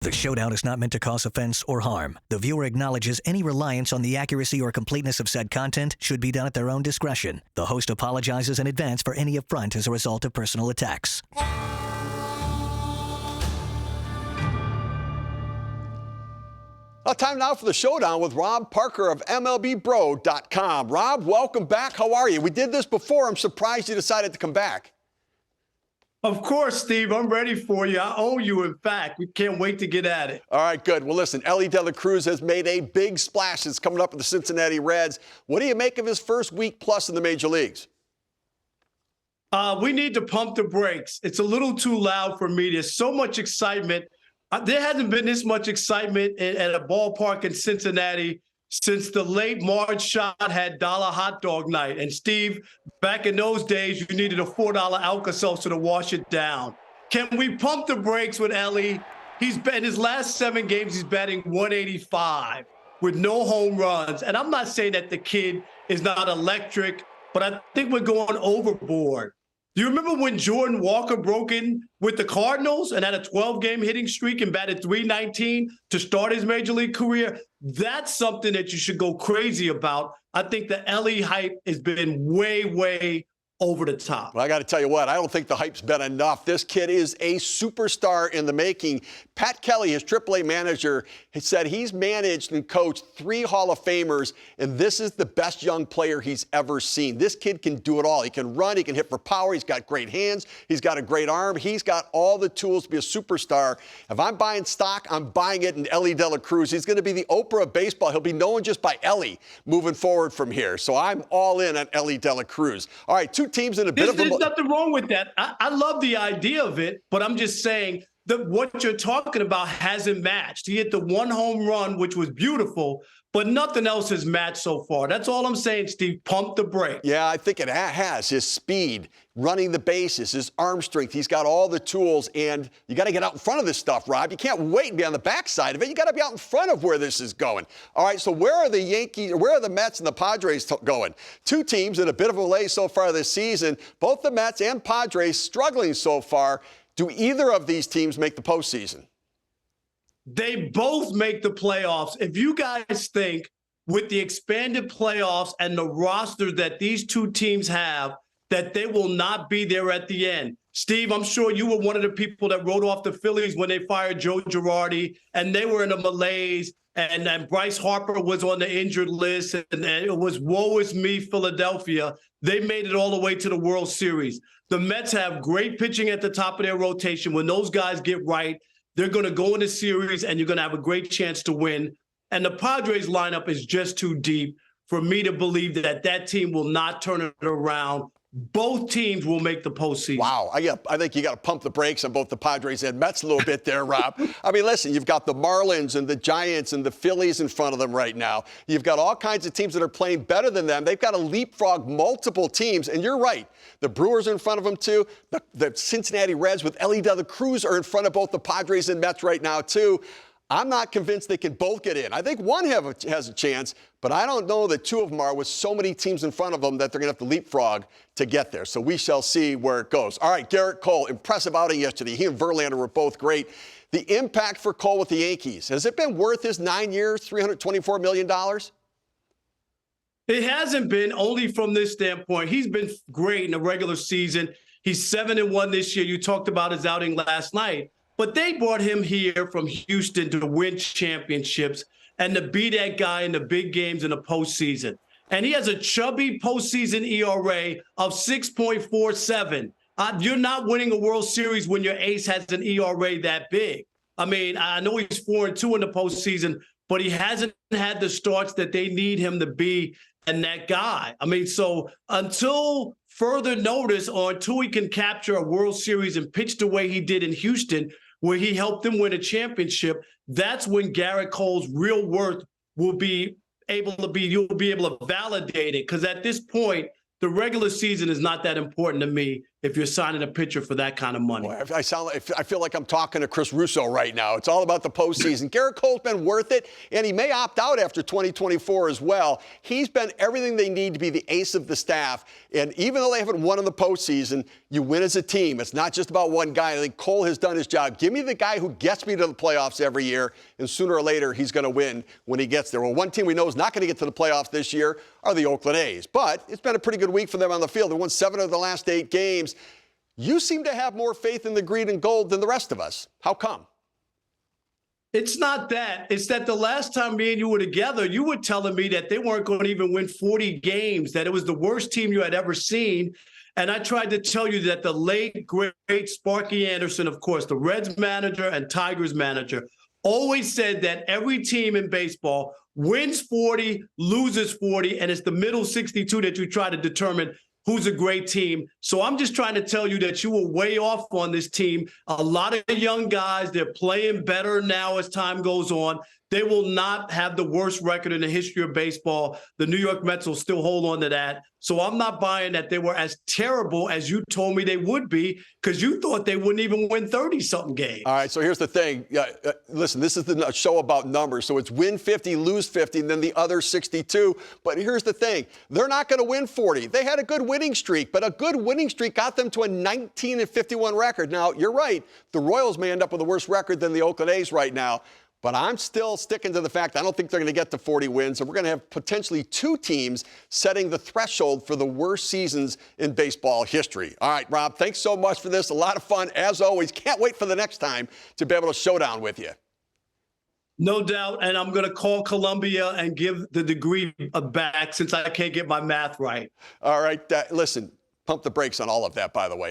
The showdown is not meant to cause offense or harm. The viewer acknowledges any reliance on the accuracy or completeness of said content should be done at their own discretion. The host apologizes in advance for any affront as a result of personal attacks. Time now for the showdown with Rob Parker of MLBBro.com. Rob, welcome back. How are you? We did this before. I'm surprised you decided to come back. Of course, Steve. I'm ready for you. I owe you, in fact. We can't wait to get at it. All right, good. Well, listen, Elly De La Cruz has made a big splash. It's coming up with the Cincinnati Reds. What do you make of his first week plus in the major leagues? We need to pump the brakes. It's a little too loud for me. There's so much excitement. There hasn't been this much excitement at a ballpark in Cincinnati since the late Marge Schott had Dollar Hot Dog Night. And Steve, back in those days, you needed a $4 Alka-Seltzer to wash it down. Can we pump the brakes with Elly? He's been his last 7 games, he's batting 185 with no home runs. And I'm not saying that the kid is not electric, but I think we're going overboard. Do you remember when Jordan Walker broke in with the Cardinals and had a 12-game hitting streak and batted .319 to start his major league career? That's something that you should go crazy about. I think the Elly hype has been way over the top. Well, I got to tell you what, I don't think the hype's been enough. This kid is a superstar in the making. Pat Kelly, his AAA manager, has said he's managed and coached 3 Hall of Famers, and this is the best young player he's ever seen. This kid can do it all. He can run, he can hit for power, he's got great hands, he's got a great arm, he's got all the tools to be a superstar. If I'm buying stock, I'm buying it in Elly De La Cruz. He's going to be the Oprah of baseball. He'll be known just by Elly moving forward from here. So I'm all in on Elly De La Cruz. All right, 2 teams in a bit of a... There's nothing wrong with that. I love the idea of it, but I'm just saying that what you're talking about hasn't matched. He hit the 1 home run, which was beautiful, but nothing else has matched so far. That's all I'm saying, Steve. Pump the brake. Yeah, I think it has. His speed, running the bases, his arm strength. He's got all the tools, and you got to get out in front of this stuff, Rob. You can't wait and be on the backside of it. You got to be out in front of where this is going. All right, so where are the Yankees, where are the Mets and the Padres going? 2 teams in a bit of a malaise so far this season. Both the Mets and Padres struggling so far. Do either of these teams make the postseason? They both make the playoffs. If you guys think with the expanded playoffs and the roster that these 2 teams have, that they will not be there at the end. Steve, I'm sure you were one of the people that wrote off the Phillies when they fired Joe Girardi, and they were in a malaise, and Bryce Harper was on the injured list, and it was woe is me, Philadelphia. They made it all the way to the World Series. The Mets have great pitching at the top of their rotation. When those guys get right, they're going to go in the series, and you're going to have a great chance to win. And the Padres lineup is just too deep for me to believe that that team will not turn it around. Both teams will make the postseason. Wow. I think you got to pump the brakes on both the Padres and Mets a little bit there, Rob. I mean, listen, you've got the Marlins and the Giants and the Phillies in front of them right now. You've got all kinds of teams that are playing better than them. They've got to leapfrog multiple teams. And you're right. The Brewers are in front of them, too. The Cincinnati Reds with Elly De La Cruz are in front of both the Padres and Mets right now, too. I'm not convinced they can both get in. I think one has a chance, but I don't know that 2 of them are with so many teams in front of them that they're going to have to leapfrog to get there. So we shall see where it goes. All right, Garrett Cole, impressive outing yesterday. He and Verlander were both great. The impact for Cole with the Yankees, has it been worth his 9 years, $324 million? It hasn't been, only from this standpoint. He's been great in the regular season. He's 7-1 this year. You talked about his outing last night. But they brought him here from Houston to win championships and to be that guy in the big games in the postseason. And he has a chubby postseason ERA of 6.47. You're not winning a World Series when your ace has an ERA that big. I mean, I know he's 4-2 in the postseason, but he hasn't had the starts that they need him to be and that guy. I mean, so until further notice or until he can capture a World Series and pitch the way he did in Houston, where he helped them win a championship, that's when Garrett Cole's real worth will be able to be, you'll be able to validate it. Because at this point, the regular season is not that important to me. if you're signing a pitcher for that kind of money. Boy, I feel like I'm talking to Chris Russo right now. It's all about the postseason. Garrett Cole's been worth it, and he may opt out after 2024 as well. He's been everything they need to be the ace of the staff. And even though they haven't won in the postseason, you win as a team. It's not just about one guy. I think Cole has done his job. Give me the guy who gets me to the playoffs every year, and sooner or later he's going to win when he gets there. Well, one team we know is not going to get to the playoffs this year are the Oakland A's. But it's been a pretty good week for them on the field. They won 7 of the last 8 games. You seem to have more faith in the green and gold than the rest of us. How come? It's not that. It's that the last time me and you were together, you were telling me that they weren't going to even win 40 games, that it was the worst team you had ever seen. And I tried to tell you that the late, great Sparky Anderson, of course, the Reds manager and Tigers manager, always said that every team in baseball wins 40, loses 40, and it's the middle 62 that you try to determine who's a great team. So I'm just trying to tell you that you were way off on this team. A lot of young guys, they're playing better now as time goes on. They will not have the worst record in the history of baseball. The New York Mets will still hold on to that. So I'm not buying that they were as terrible as you told me they would be, because you thought they wouldn't even win 30-something games. All right, so here's the thing. Listen, this is the show about numbers. So it's win 50, lose 50, and then the other 62. But here's the thing. They're not going to win 40. They had a good winning streak, but a good winning streak got them to a 19-51 record. Now, you're right. The Royals may end up with a worse record than the Oakland A's right now. But I'm still sticking to the fact I don't think they're going to get to 40 wins, and we're going to have potentially 2 teams setting the threshold for the worst seasons in baseball history. All right, Rob, thanks so much for this. A lot of fun, as always. Can't wait for the next time to be able to showdown with you. No doubt, and I'm going to call Columbia and give the degree back since I can't get my math right. All right, listen, pump the brakes on all of that, by the way.